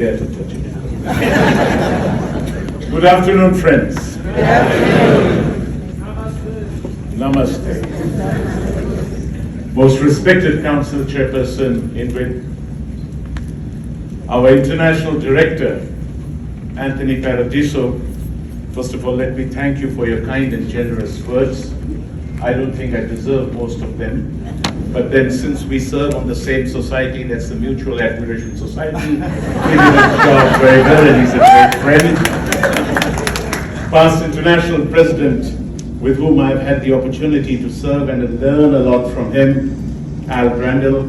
dare to touch it. Good afternoon, friends. Good afternoon. Namaste. Most respected Council Chairperson Ingrid, our International Director, Anthony Paradiso, first of all, let me thank you for your kind and generous words. I don't think I deserve most of them. But then since we serve on the same society, that's the Mutual Admiration Society, he did his job very well and he's a great friend. Past international president with whom I've had the opportunity to serve and learn a lot from him, Al Brandel.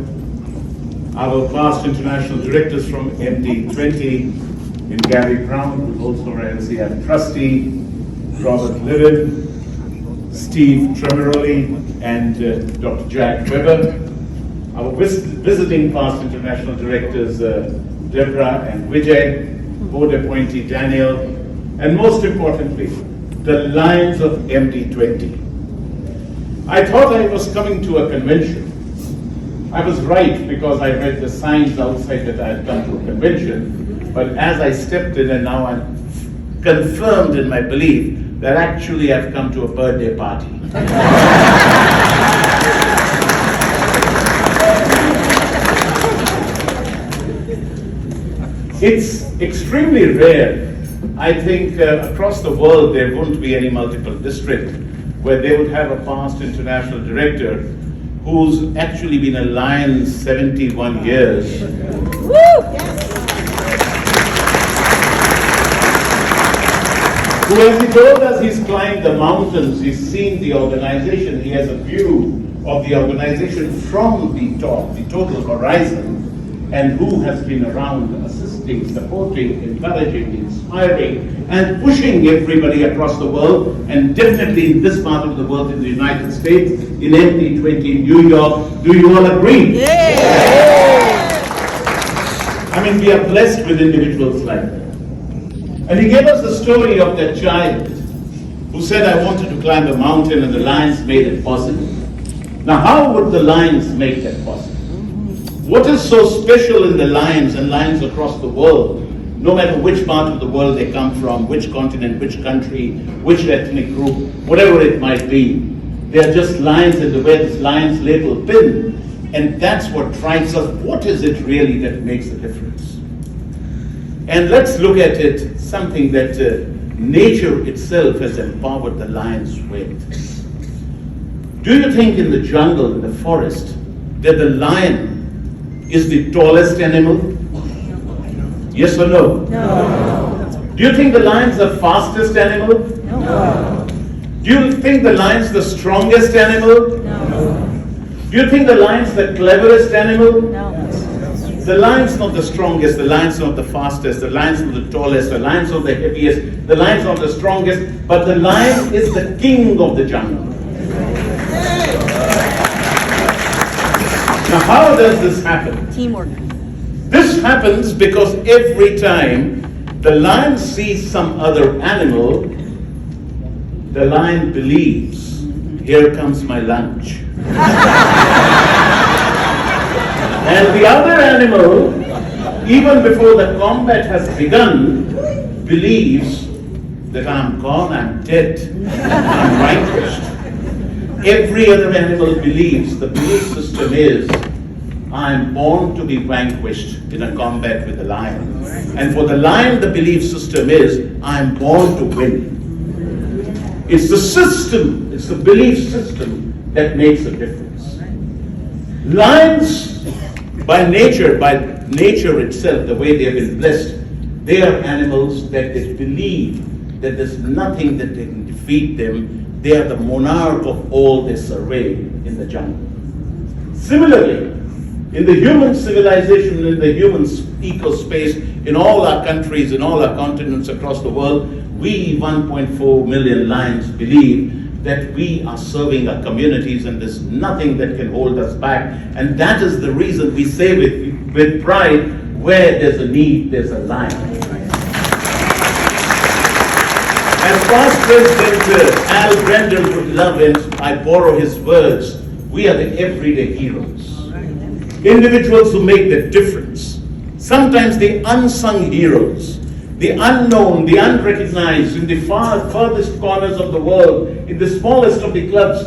Our past international directors from MD20, in Gary Brown, who's also our LCF trustee, Robert Livid, Steve Tremeroli, and Dr. Jack Weber. Our visiting past international directors, Deborah and Vijay, board appointee Daniel, and most importantly, the Lions of MD20. I thought I was coming to a convention. I was right because I read the signs outside that I had come to a convention. But as I stepped in, and now I'm confirmed in my belief that actually I've come to a birthday party. It's extremely rare. I think across the world there won't be any multiple district where they would have a past international director who's actually been a Lion 71 years. Woo! Who, as he told us, he's climbed the mountains, he's seen the organization, he has a view of the organization from the top, the total horizon, and who has been around assisting, supporting, encouraging, inspiring, and pushing everybody across the world, and definitely in this part of the world, in the United States, in MD20 in New York. Do you all agree? Yeah. I mean, we are blessed with individuals like that. And he gave us the story of that child who said, I wanted to climb a mountain, and the lions made it possible. Now, how would the lions make that possible? What is so special in the lions and lions across the world, no matter which part of the world they come from, which continent, which country, which ethnic group, whatever it might be, they are just lions, and they wear this lion's label pin. And that's what drives us. What is it really that makes a difference? And let's look at it, something that nature itself has empowered the lions with. Do you think in the jungle, in the forest, that the lion is the tallest animal? Yes or no? No. Do you think the lion's the fastest animal? No. Do you think the lion's the strongest animal? No. Do you think the lion's the cleverest animal? No. The lion's not the strongest, the lion's not the fastest, the lion's not the tallest, the lion's not the heaviest, the lion's not the strongest, but the lion is the king of the jungle. Now, how does this happen? Teamwork. This happens because every time the lion sees some other animal, the lion believes, here comes my lunch. And the other animal, even before the combat has begun, believes that I'm gone, I'm dead, I'm vanquished. Every other animal believes, the belief system is, I'm born to be vanquished in a combat with the lion. And for the lion, the belief system is, I'm born to win. It's the system, it's the belief system that makes a difference. Lions, by nature itself, the way they have been blessed, they are animals that they believe that there's nothing that they can defeat them. They are the monarch of all they survey in the jungle. Similarly, in the human civilization, in the human eco-space, in all our countries, in all our continents across the world, we 1.4 million lions believe that we are serving our communities and there's nothing that can hold us back. And that is the reason we say with pride, where there's a need, there's a lion. As past President Al Brandel would love it, I borrow his words, we are the everyday heroes. Individuals who make the difference. sometimes the unsung heroes, the unknown, the unrecognized, in the furthest corners of the world, in the smallest of the clubs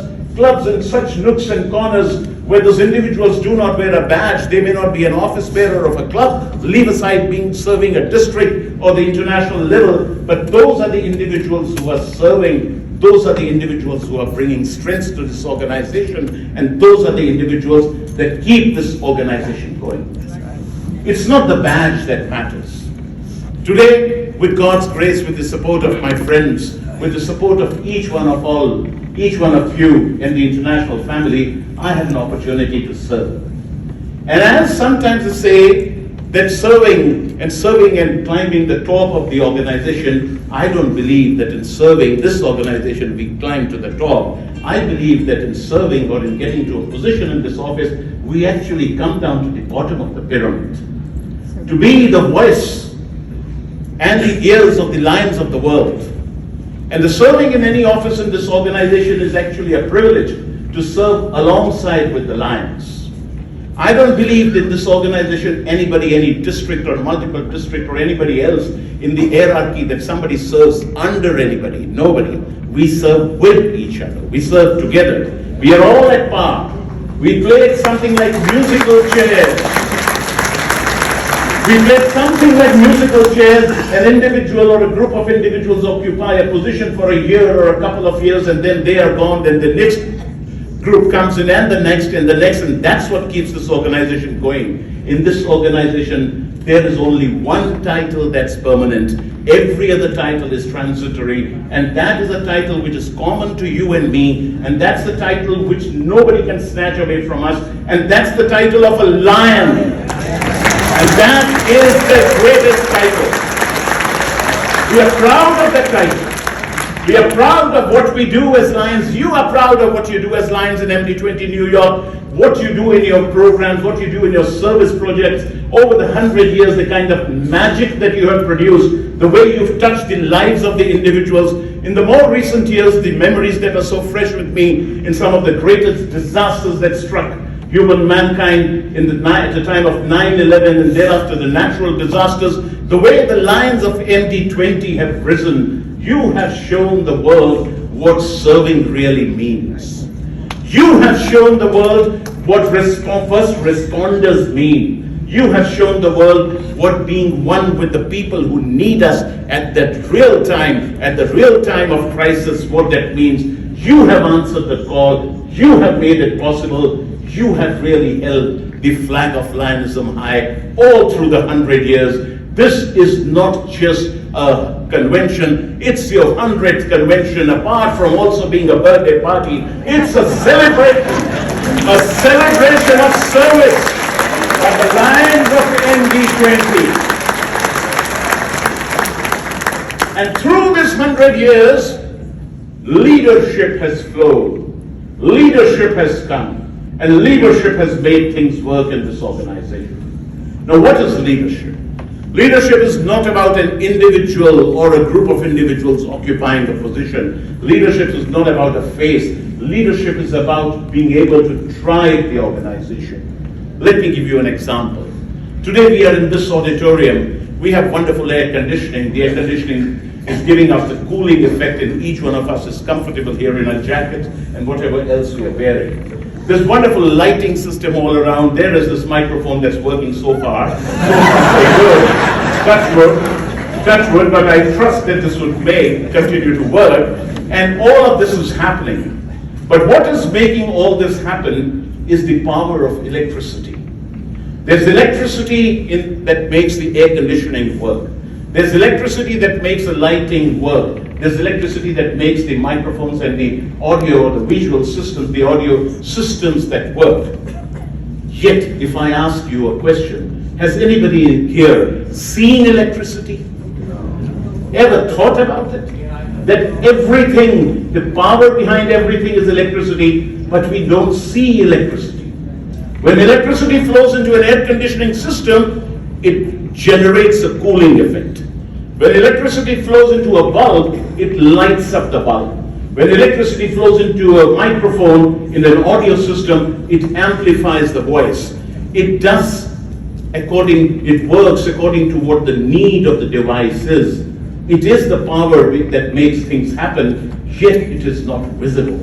in such nooks and corners where those individuals do not wear a badge, they may not be an office bearer of a club, leave aside serving a district or the international level, but those are the individuals who are serving, those are the individuals who are bringing strength to this organization, and those are the individuals that keep this organization going. It's not the badge that matters. Today, with God's grace, with the support of my friends, with the support of each one of you in the international family, I have an opportunity to serve. And as sometimes I say that serving and climbing the top of the organization, I don't believe that in serving this organization we climb to the top. I believe that in serving or in getting to a position in this office, we actually come down to the bottom of the pyramid. To be the voice and the ears of the lions of the world. And the serving in any office in this organization is actually a privilege to serve alongside with the lions. I don't believe that this organization, anybody, any district or multiple district or anybody else in the hierarchy, that somebody serves under anybody. Nobody. We serve with each other. We serve together. We are all at par. We play something like musical chairs. We play something like musical chairs. An individual or a group of individuals occupy a position for a year or a couple of years, and then they are gone, then the next group comes in, and the next, and the next, and that's what keeps this organization going. In this organization, there is only one title that's permanent. Every other title is transitory, and that is a title which is common to you and me, and that's the title which nobody can snatch away from us, and that's the title of a lion. And that is the greatest title. We are proud of that title. We are proud of what we do as Lions. You are proud of what you do as Lions in MD20 New York, what you do in your programs, what you do in your service projects. Over the 100 years, the kind of magic that you have produced, the way you've touched the lives of the individuals. In the more recent years, the memories that are so fresh with me in some of the greatest disasters that struck mankind at the time of 9/11 and thereafter the natural disasters, the way the Lions of MD20 have risen, you have shown the world what serving really means. You have shown the world what first responders mean. You have shown the world what being one with the people who need us at that real time of crisis, what that means. You have answered the call. You have made it possible. You have really held the flag of Lionism high all through the 100 years. This is not just a convention, it's your 100th convention, apart from also being a birthday party. It's a celebration of service of the Lions of MD20. And through this 100 years, leadership has flowed, leadership has come. And leadership has made things work in this organization. Now, what is leadership? Leadership is not about an individual or a group of individuals occupying a position. Leadership is not about a face. Leadership is about being able to drive the organization. Let me give you an example. Today we are in this auditorium. We have wonderful air conditioning. The air conditioning is giving us the cooling effect, and each one of us is comfortable here in a jacket and whatever else we are wearing. There's wonderful lighting system all around. There is this microphone that's working so far. Touch wood, but I trust that this may continue to work. And all of this is happening. But what is making all this happen is the power of electricity. There's electricity that makes the air conditioning work. There's electricity that makes the lighting work. There's electricity that makes the microphones and the audio or the visual systems, the audio systems that work. Yet, if I ask you a question, has anybody here seen electricity? Ever thought about it? That everything, the power behind everything is electricity, but we don't see electricity. When electricity flows into an air conditioning system, it generates a cooling effect. When electricity flows into a bulb, it lights up the bulb. When electricity flows into a microphone in an audio system, it amplifies the voice. It does it works according to what the need of the device is. It is the power that makes things happen, yet it is not visible.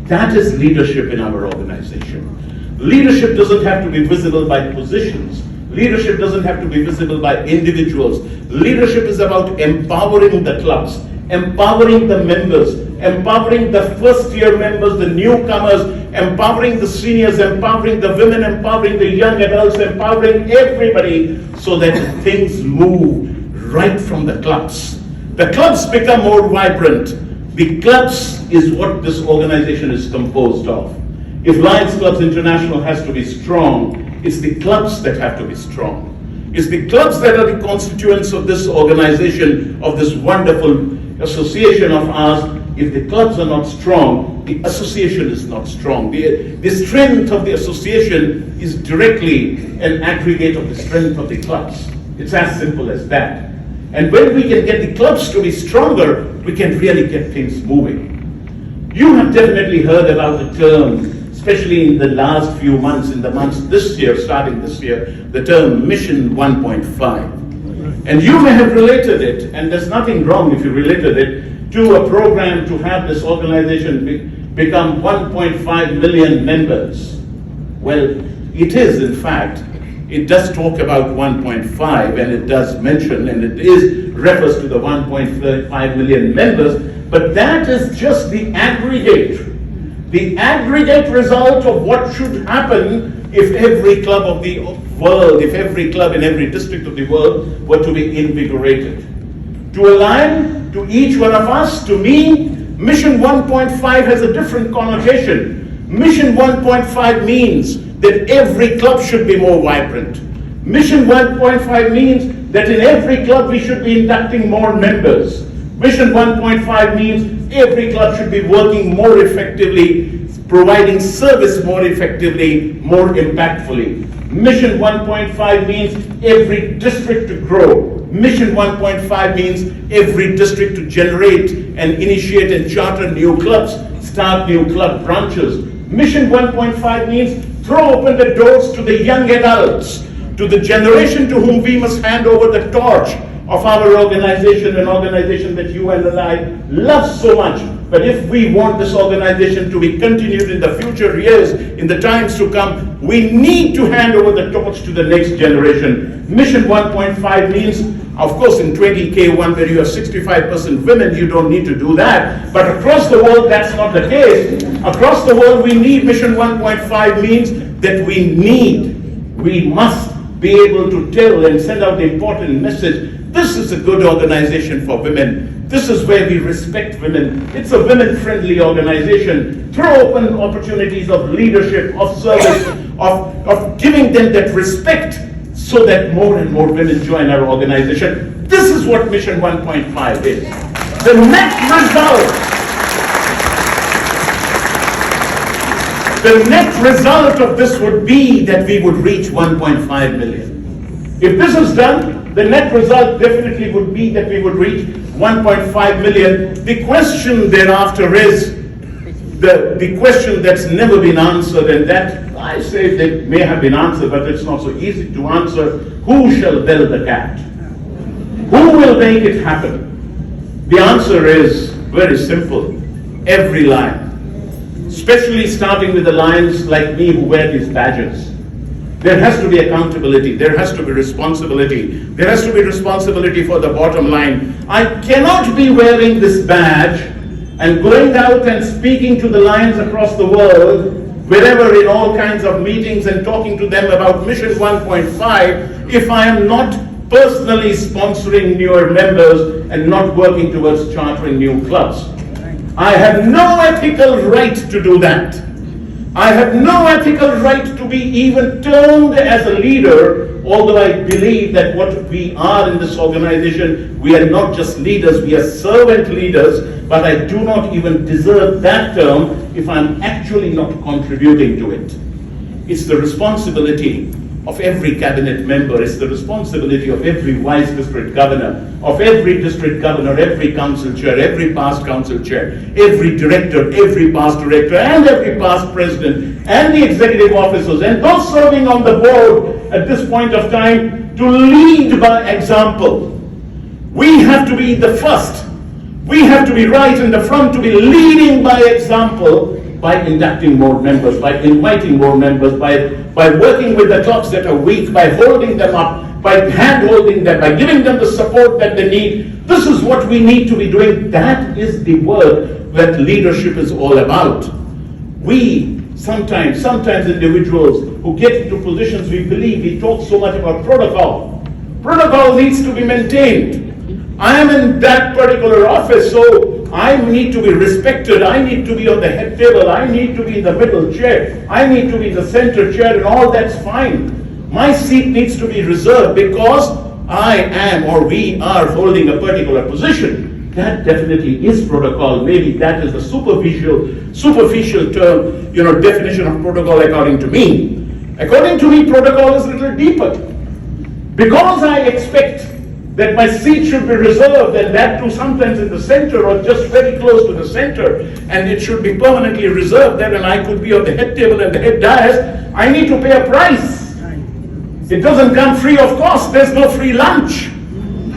That is leadership in our organization. Leadership doesn't have to be visible by positions. Leadership doesn't have to be visible by individuals. Leadership is about empowering the clubs, empowering the members, empowering the first-year members, the newcomers, empowering the seniors, empowering the women, empowering the young adults, empowering everybody so that things move right from the clubs. The clubs become more vibrant. The clubs is what this organization is composed of. If Lions Clubs International has to be strong, it's the clubs that have to be strong. It's the clubs that are the constituents of this organization, of this wonderful association of ours. If the clubs are not strong, the association is not strong. The strength of the association is directly an aggregate of the strength of the clubs. It's as simple as that. And when we can get the clubs to be stronger, we can really get things moving. You have definitely heard about the term, especially in the last few months, in the months this year, starting this year, the term Mission 1.5. And you may have related it, and there's nothing wrong if you related it, to a program to have this organization become 1.5 million members. Well, it is in fact. It does talk about 1.5 and it does mention and it refers to the 1.5 million members, but that is just the aggregate result of what should happen if every club of the world, if every club in every district of the world were to be invigorated. To align to each one of us, to me, Mission 1.5 has a different connotation. Mission 1.5 means that every club should be more vibrant. Mission 1.5 means that in every club we should be inducting more members. Mission 1.5 means every club should be working more effectively, providing service more effectively, more impactfully. Mission 1.5 means every district to grow. Mission 1.5 means every district to generate and initiate and charter new clubs, start new club branches. Mission 1.5 means throw open the doors to the young adults, to the generation to whom we must hand over the torch of our organization, an organization that you and I love so much. But if we want this organization to be continued in the future years, in the times to come, we need to hand over the torch to the next generation. Mission 1.5 means, of course, in 20K1 where you have 65% women, you don't need to do that. But across the world, that's not the case. Across the world, we need Mission 1.5 means that we must be able to tell and send out the important message. This is a good organization for women. This is where we respect women. It's a women-friendly organization. Throw open opportunities of leadership, of service, of giving them that respect so that more and more women join our organization. This is what Mission 1.5 is. The net result of this would be that we would reach 1.5 million. If this is done, the net result definitely would be that we would reach 1.5 million. The question thereafter is the question that's never been answered, and that I say that may have been answered, but it's not so easy to answer. Who shall bell the cat? Who will make it happen? The answer is very simple. Every lion. Especially starting with the lions like me who wear these badges. There has to be accountability. There has to be responsibility. There has to be responsibility for the bottom line. I cannot be wearing this badge and going out and speaking to the lions across the world, wherever in all kinds of meetings and talking to them about Mission 1.5 if I am not personally sponsoring newer members and not working towards chartering new clubs. I have no ethical right to do that. I have no ethical right to be even termed as a leader, although I believe that what we are in this organization, we are not just leaders, we are servant leaders, but I do not even deserve that term if I'm actually not contributing to it. It's the responsibility of every cabinet member. It's the responsibility of every vice district governor, of every district governor, every council chair, every past council chair, every director, every past director, and every past president, and the executive officers, and those serving on the board at this point of time, to lead by example. We have to be the first. We have to be right in the front, to be leading by example, by inducting more members, by inviting more members, by working with the clubs that are weak, by holding them up, by hand-holding them, by giving them the support that they need. This is what we need to be doing. That is the work that leadership is all about. We, sometimes individuals who get into positions, we talk so much about protocol. Protocol needs to be maintained. I am in that particular office, so I need to be respected. I need to be on the head table. I need to be in the middle chair. I need to be in the center chair, and all that's fine. My seat needs to be reserved because I am, or we are, holding a particular position. That definitely is protocol. Maybe that is the superficial term, definition of protocol according to me. According to me, protocol is a little deeper. Because I expect that my seat should be reserved, and that too sometimes in the center or just very close to the center, and it should be permanently reserved there, and I could be on the head table and the head dais, I need to pay a price. It doesn't come free of cost. There's no free lunch.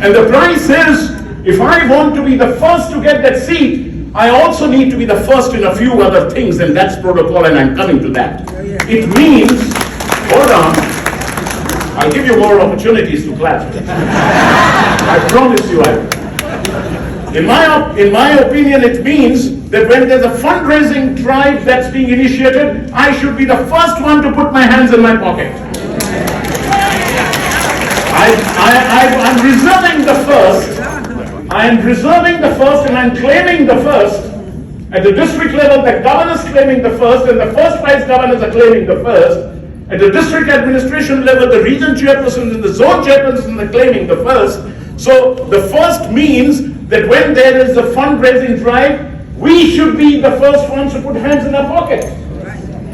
And the price is, if I want to be the first to get that seat, I also need to be the first in a few other things, and that's protocol, and I'm coming to that. It means, hold on, I'll give you more opportunities to clap. I promise you I will. In my opinion, it means that when there's a fundraising drive that's being initiated, I should be the first one to put my hands in my pocket. I'm reserving the first. I am reserving the first, and I'm claiming the first. At the district level, the governor's claiming the first, and the first vice governors are claiming the first. At the district administration level, the region chairpersons and the zone chairpersons are claiming the first. So the first means that when there is a fundraising drive, we should be the first ones to put hands in our pocket.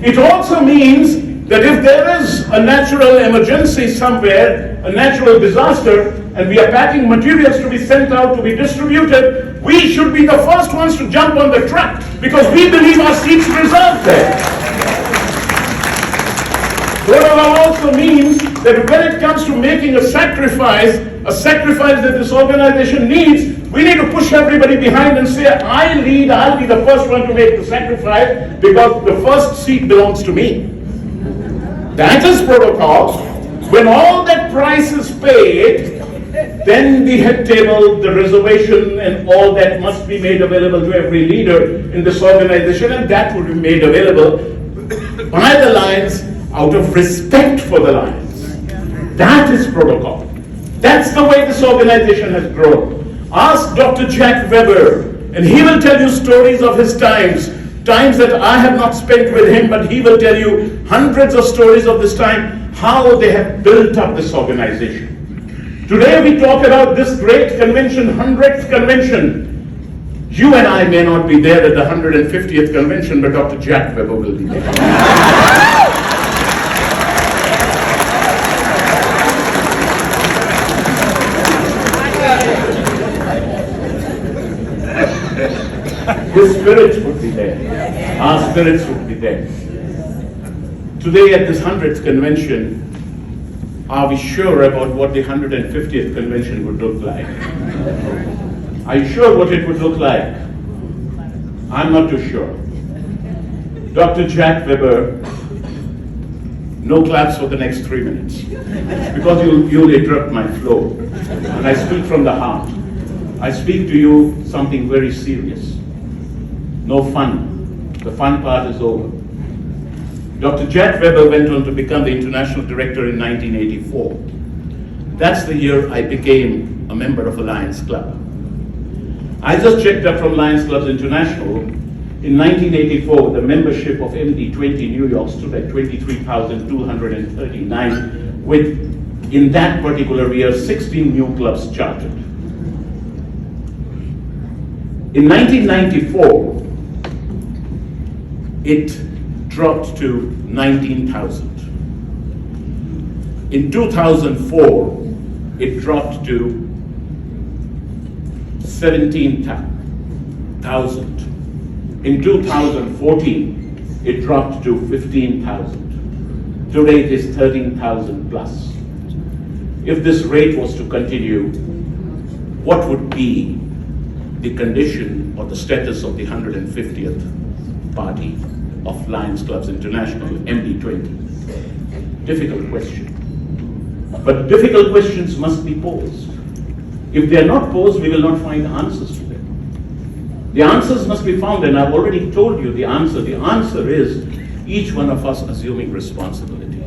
It also means that if there is a natural emergency somewhere, a natural disaster, and we are packing materials to be sent out to be distributed, we should be the first ones to jump on the truck because we believe our seats reserved there. Protocol also means that when it comes to making a sacrifice that this organization needs, we need to push everybody behind and say, I'll be the first one to make the sacrifice because the first seat belongs to me. That is protocol. When all that price is paid, then the head table, the reservation, and all that must be made available to every leader in this organization, and that would be made available by the Lions out of respect for the Lions. That is protocol. That's the way this organization has grown. Ask Dr. Jack Weber, and he will tell you stories of his times that I have not spent with him, but he will tell you hundreds of stories of this time, how they have built up this organization. Today we talk about this great convention, 100th convention. You and I may not be there at the 150th convention, but Dr. Jack Weber will be there. His spirits would be there. Our spirits would be there. Today at this 100th convention, are we sure about what the 150th convention would look like? Are you sure what it would look like? I'm not too sure. Dr. Jack Weber, no claps for the next 3 minutes, because you'll interrupt my flow. And I speak from the heart. I speak to you something very serious. No fun. The fun part is over. Dr. Jack Weber went on to become the international director in 1984. That's the year I became a member of a Lions Club. I just checked up from Lions Clubs International. In 1984, the membership of MD20 New York stood at 23,239, with, in that particular year, 16 new clubs chartered. In 1994, it dropped to 19,000. 1995, In 2004, it dropped to 17,000. In 2014, it dropped to 15,000. Today it is 13,000 plus. If this rate was to continue, what would be the condition or the status of the 150th party of Lions Clubs International, MD20? Difficult question. But difficult questions must be posed. If they are not posed, we will not find answers to them. The answers must be found, and I've already told you the answer. The answer is each one of us assuming responsibility.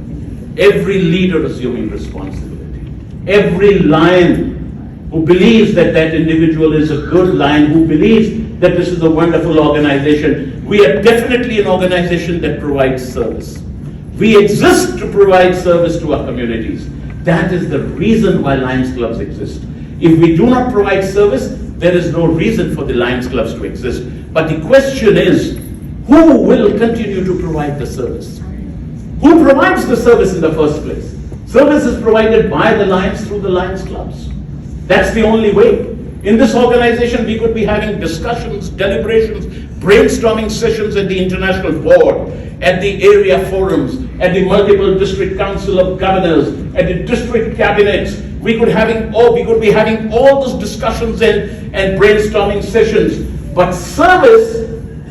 Every leader assuming responsibility. Every lion who believes that that individual is a good lion, who believes that this is a wonderful organization. We are definitely an organization that provides service. We exist to provide service to our communities. That is the reason why Lions Clubs exist. If we do not provide service, there is no reason for the Lions Clubs to exist. But the question is, who will continue to provide the service? Who provides the service in the first place? Service is provided by the Lions through the Lions Clubs. That's the only way. In this organization, we could be having discussions, deliberations, brainstorming sessions at the international board, at the area forums, at the multiple district council of governors, at the district cabinets. We could be having all those discussions and brainstorming sessions. But service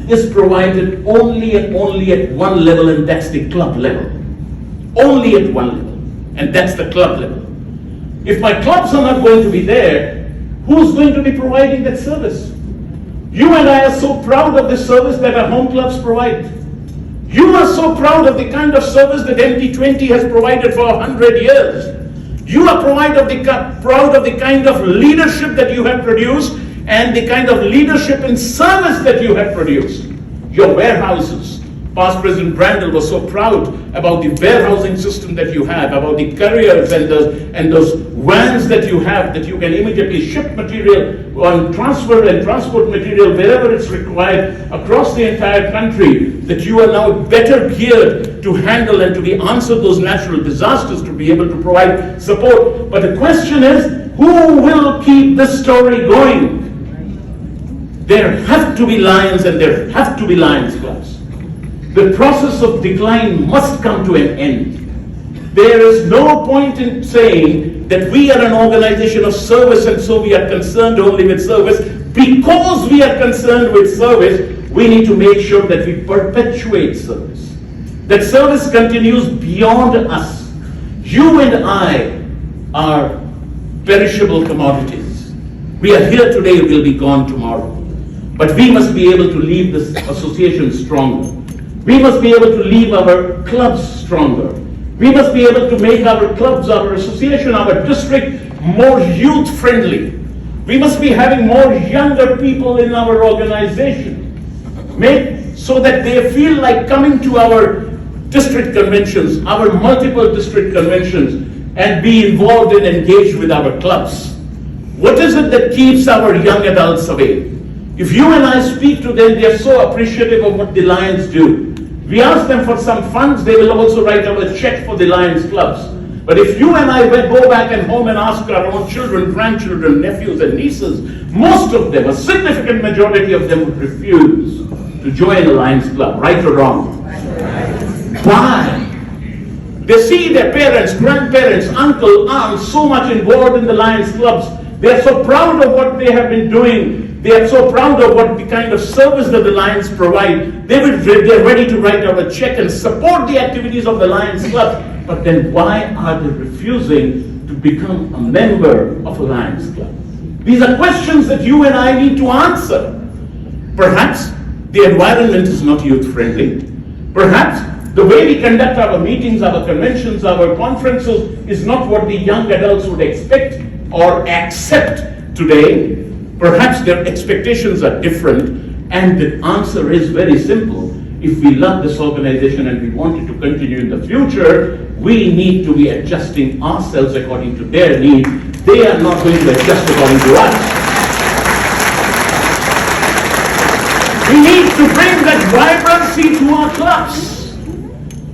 is provided only at one level, and that's the club level. Only at one level, and that's the club level. If my clubs are not going to be there, who's going to be providing that service? You and I are so proud of the service that our home clubs provide. You are so proud of the kind of service that MD20 has provided for 100 years. You are proud of the kind of leadership that you have produced and the kind of leadership and service that you have produced. Your warehouses. Past President Brandel was so proud about the warehousing system that you have, about the couriers and those vans that you have, that you can immediately ship material and transport material wherever it's required across the entire country, that you are now better geared to handle and to answer those natural disasters, to be able to provide support. But the question is, who will keep this story going? There have to be Lions and there have to be Lions Clubs. The process of decline must come to an end. There is no point in saying that we are an organization of service and so we are concerned only with service. Because we are concerned with service, we need to make sure that we perpetuate service. That service continues beyond us. You and I are perishable commodities. We are here today, we'll be gone tomorrow. But we must be able to leave this association stronger. We must be able to leave our clubs stronger. We must be able to make our clubs, our association, our district more youth-friendly. We must be having more younger people in our organization. Make so that they feel like coming to our district conventions, our multiple district conventions, and be involved and engaged with our clubs. What is it that keeps our young adults away? If you and I speak to them, they are so appreciative of what the Lions do. We ask them for some funds, they will also write out a check for the Lions Clubs. But if you and I go back and home and ask our own children, grandchildren, nephews and nieces, most of them, a significant majority of them would refuse to join a Lions Club, right or wrong. Why? They see their parents, grandparents, uncle, aunts so much involved in the Lions Clubs. They are so proud of what they have been doing. They are so proud of what the kind of service that the Lions provide. They're ready to write out a check and support the activities of the Lions Club. But then why are they refusing to become a member of a Lions Club? These are questions that you and I need to answer. Perhaps the environment is not youth-friendly. Perhaps the way we conduct our meetings, our conventions, our conferences is not what the young adults would expect or accept today. Perhaps their expectations are different, and the answer is very simple. If we love this organization and we want it to continue in the future, we need to be adjusting ourselves according to their needs. They are not going to adjust according to us. We need to bring that vibrancy to our clubs,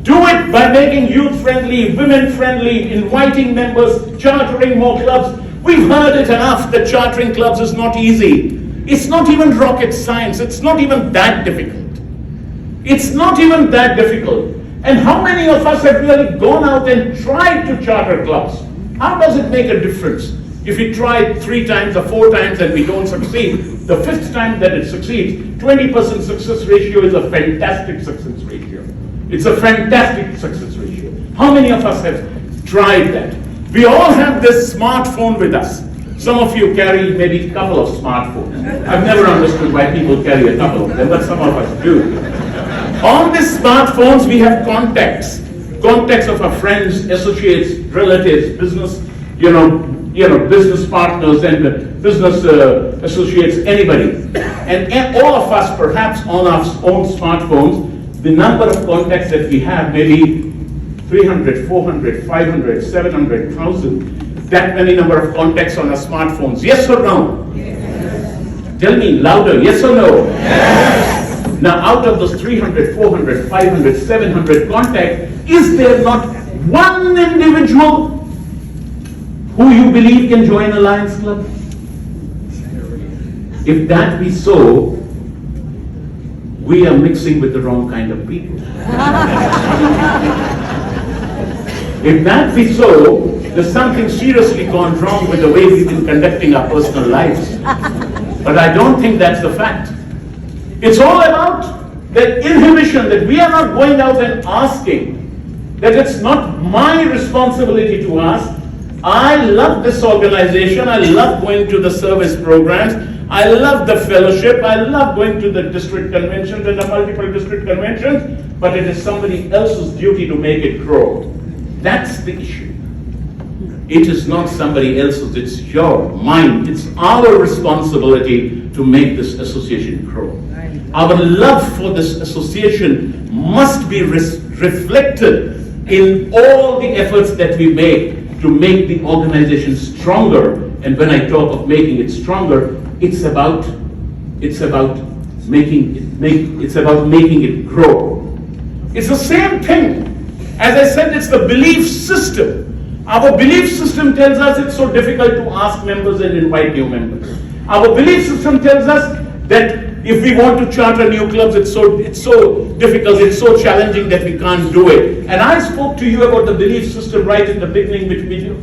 Do it by making youth-friendly, women-friendly, inviting members, chartering more clubs. We've heard it enough that chartering clubs is not easy. It's not even rocket science. It's not even that difficult. It's not even that difficult. And how many of us have really gone out and tried to charter clubs? How does it make a difference? If we try 3 times or 4 times and we don't succeed, the 5th time that it succeeds, 20% success ratio is a fantastic success ratio. It's a fantastic success ratio. How many of us have tried that? We all have this smartphone with us. Some of you carry maybe a couple of smartphones. I've never understood why people carry a couple of them, but some of us do. On these smartphones, we have contacts. Contacts of our friends, associates, relatives, business, business partners and business associates, anybody. And all of us, perhaps on our own smartphones, the number of contacts that we have, maybe 300, 400, 500, 700, 1,000, that many number of contacts on our smartphones. Yes or no? Yes. Tell me louder, yes or no? Yes. Now, out of those 300, 400, 500, 700 contacts, is there not one individual who you believe can join a Lions Club? If that be so, we are mixing with the wrong kind of people. If that be so, there's something seriously gone wrong with the way we've been conducting our personal lives. But I don't think that's the fact. It's all about that inhibition, that we are not going out and asking, that it's not my responsibility to ask. I love this organization, I love going to the service programs, I love the fellowship, I love going to the district conventions and the multiple district conventions, but it is somebody else's duty to make it grow. That's the issue. It is not somebody else's, it's your, mine. It's our responsibility to make this association grow. Our love for this association must be reflected in all the efforts that we make to make the organization stronger. And when I talk of making it stronger, it's about making it grow. It's the same thing. As I said, it's the belief system. Our belief system tells us it's so difficult to ask members and invite new members. Our belief system tells us that if we want to charter new clubs, it's so difficult, it's so challenging that we can't do it. And I spoke to you about the belief system right in the beginning,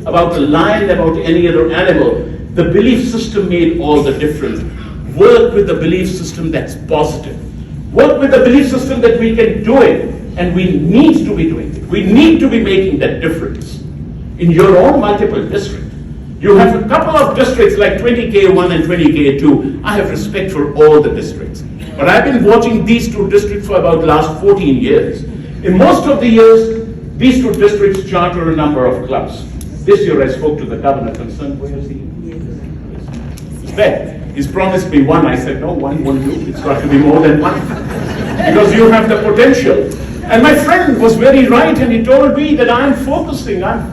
about the lion, about any other animal. The belief system made all the difference. Work with the belief system that's positive. Work with the belief system that we can do it, and we need to be doing it. We need to be making that difference. In your own multiple district, you have a couple of districts like 20K1 and 20K2. I have respect for all the districts. But I've been watching these 2 districts for about the last 14 years. In most of the years, these 2 districts charter a number of clubs. This year I spoke to the governor concerned. Where is he? He's there. He's promised me 1. I said, no, 1 won't do. It's got to be more than 1. Because you have the potential. And my friend was very right, and he told me that I'm focusing on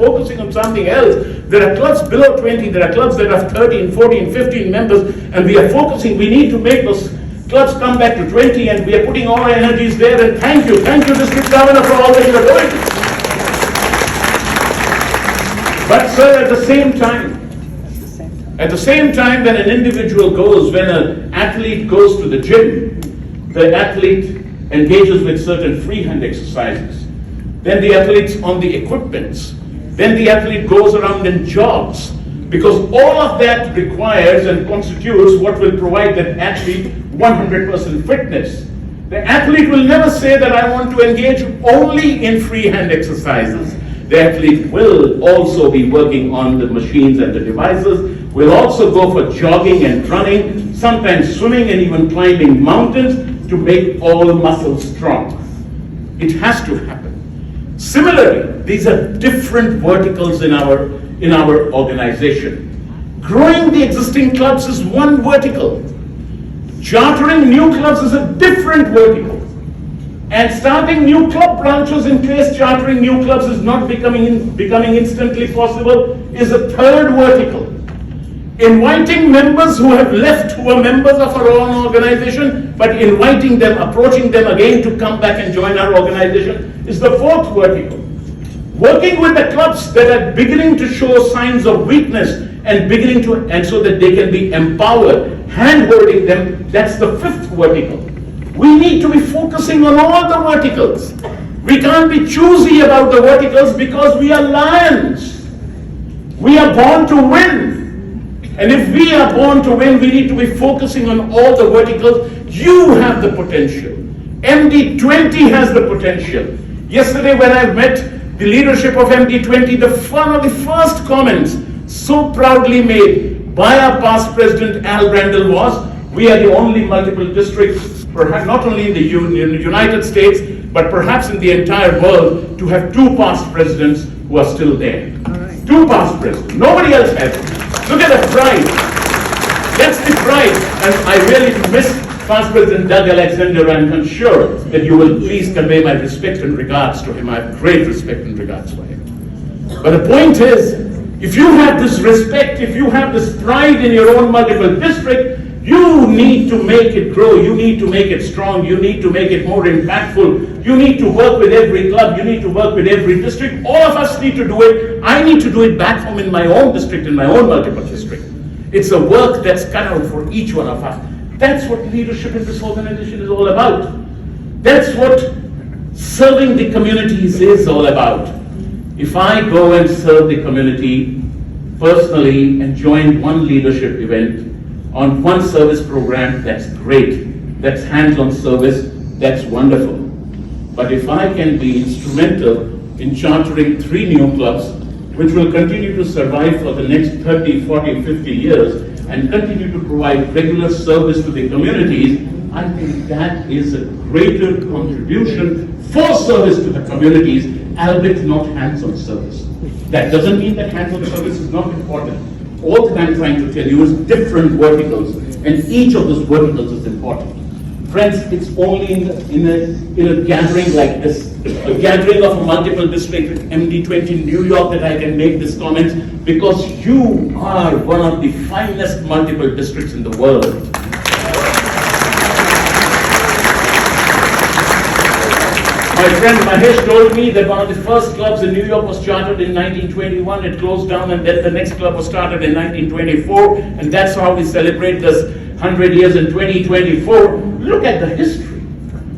something else. There are clubs below 20, there are clubs that have 13, 14, 15 members, and we are focusing. We need to make those clubs come back to 20, and we are putting all our energies there. And thank you, District Governor, for all that you are doing. But sir, at the same time, when an individual goes, when an athlete goes to the gym, the athlete engages with certain freehand exercises. Then the athlete's on the equipments. Then the athlete goes around and jogs. Because all of that requires and constitutes what will provide that athlete 100% fitness. The athlete will never say that I want to engage only in freehand exercises. The athlete will also be working on the machines and the devices, will also go for jogging and running, sometimes swimming and even climbing mountains, to make all muscles strong. It has to happen. Similarly, these are different verticals in our organization. Growing the existing clubs is one vertical. Chartering new clubs is a different vertical. And starting new club branches in case chartering new clubs is not becoming instantly possible is a third vertical. inviting members who have left, who are members of our own organization, but inviting them, approaching them again to come back and join our organization is the fourth vertical. Working with the clubs that are beginning to show signs of weakness and so that they can be empowered, hand-holding them, that's the fifth vertical. We need to be focusing on all the verticals. We can't be choosy about the verticals because we are lions. We are born to win. And if we are born to win, we need to be focusing on all the verticals. You have the potential. MD20 has the potential. Yesterday when I met the leadership of MD20, one of the first comments so proudly made by our past president Al Brandel was, we are the only multiple district, perhaps not only in the United States, but perhaps in the entire world, to have two past presidents who are still there. Right. Two past presidents. Nobody else has it. Look at the pride. That's the pride. And I really miss past President Doug Alexander, and I'm sure that you will please convey my respect and regards to him. I have great respect and regards for him. But the point is, if you have this respect, if you have this pride in your own multiple district, you need to make it grow, you need to make it strong, you need to make it more impactful, you need to work with every club, you need to work with every district. All of us need to do it. I need to do it back home in my own district, in my own multiple district. It's a work that's cut out for each one of us. That's what leadership in this organization is all about. That's what serving the communities is all about. If I go and serve the community personally and join one leadership event on one service program, that's great. That's hands-on service, that's wonderful. But if I can be instrumental in chartering 3 new clubs, which will continue to survive for the next 30, 40, 50 years, and continue to provide regular service to the communities, I think that is a greater contribution for service to the communities, albeit not hands-on service. That doesn't mean that hands-on service is not important. All that I'm trying to tell you is different verticals, and each of those verticals is important. Friends, it's only in a gathering like this, a gathering of a multiple district with MD20 New York, that I can make this comment, because you are one of the finest multiple districts in the world. My friend Mahesh told me that one of the first clubs in New York was chartered in 1921, it closed down, and then the next club was started in 1924, and that's how we celebrate this 100 years in 2024. Look at the history.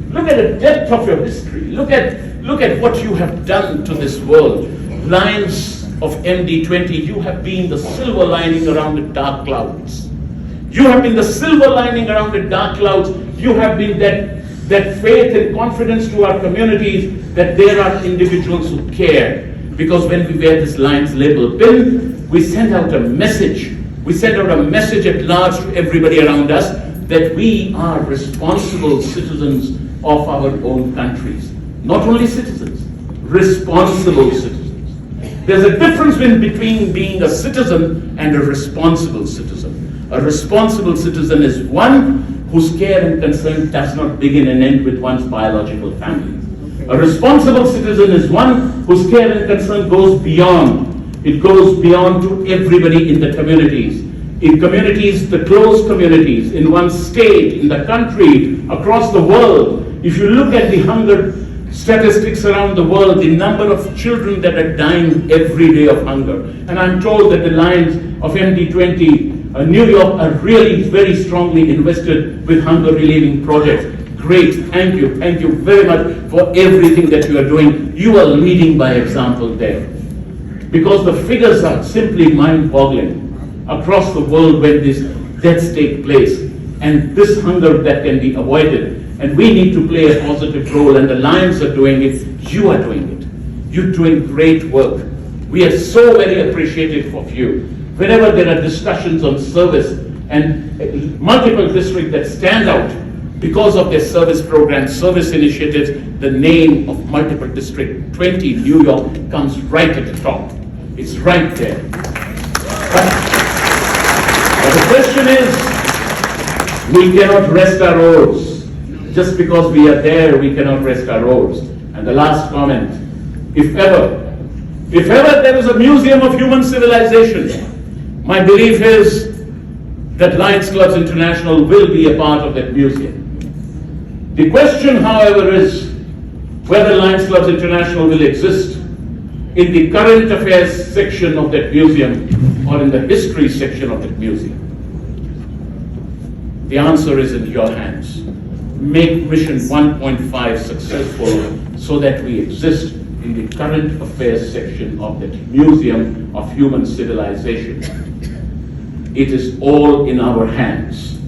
Look at the depth of your history. Look at what you have done to this world. Lions of MD20, you have been the silver lining around the dark clouds. You have been the silver lining around the dark clouds. You have been that faith and confidence to our communities that there are individuals who care. Because when we wear this Lions label pin, we send out a message. We send out a message at large to everybody around us that we are responsible citizens of our own countries. Not only citizens, responsible citizens. There's a difference between being a citizen and a responsible citizen. A responsible citizen is one whose care and concern does not begin and end with one's biological family. A responsible citizen is one whose care and concern goes beyond. It goes beyond to everybody in the communities. In communities, the close communities, in one state, in the country, across the world. If you look at the hunger statistics around the world, the number of children that are dying every day of hunger. And I'm told that the Lions of MD20 New York are really very strongly invested with hunger relieving projects. Great, thank you very much for everything that you are doing. You are leading by example there. Because the figures are simply mind-boggling across the world when these deaths take place, and this hunger that can be avoided. And we need to play a positive role, and the Lions are doing it, you are doing it. You're doing great work. We are so very appreciative of you. Whenever there are discussions on service and multiple districts that stand out because of their service programs, service initiatives, the name of multiple district 20 New York comes right at the top. It's right there. But the question is, we cannot rest our oars. Just because we are there, we cannot rest our oars. And the last comment, if ever there is a museum of human civilization, my belief is that Lions Clubs International will be a part of that museum. The question, however, is whether Lions Clubs International will exist in the current affairs section of that museum or in the history section of that museum. The answer is in your hands. Make Mission 1.5 successful so that we exist in the current affairs section of that Museum of Human Civilization. It is all in our hands.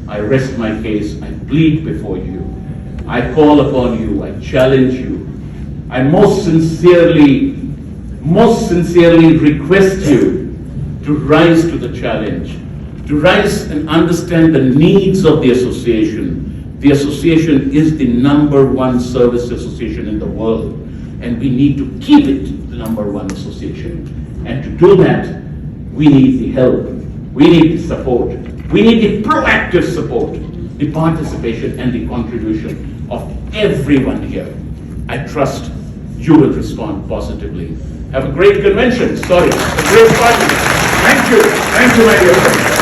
I rest my case, I plead before you. I call upon you, I challenge you. I most sincerely request you to rise to the challenge, to rise and understand the needs of the association. The association is the #1 service association in the world, and we need to keep it the #1 association. And to do that, we need the help, we need the support, we need the proactive support, the participation and the contribution of everyone here. I trust you will respond positively. Have a great convention. Sorry, a great party. Thank you. Thank you, my dear friends.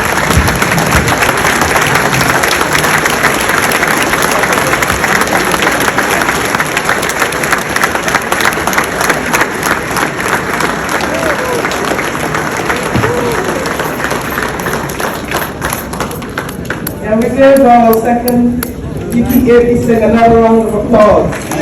And we give our second UPA another round of applause.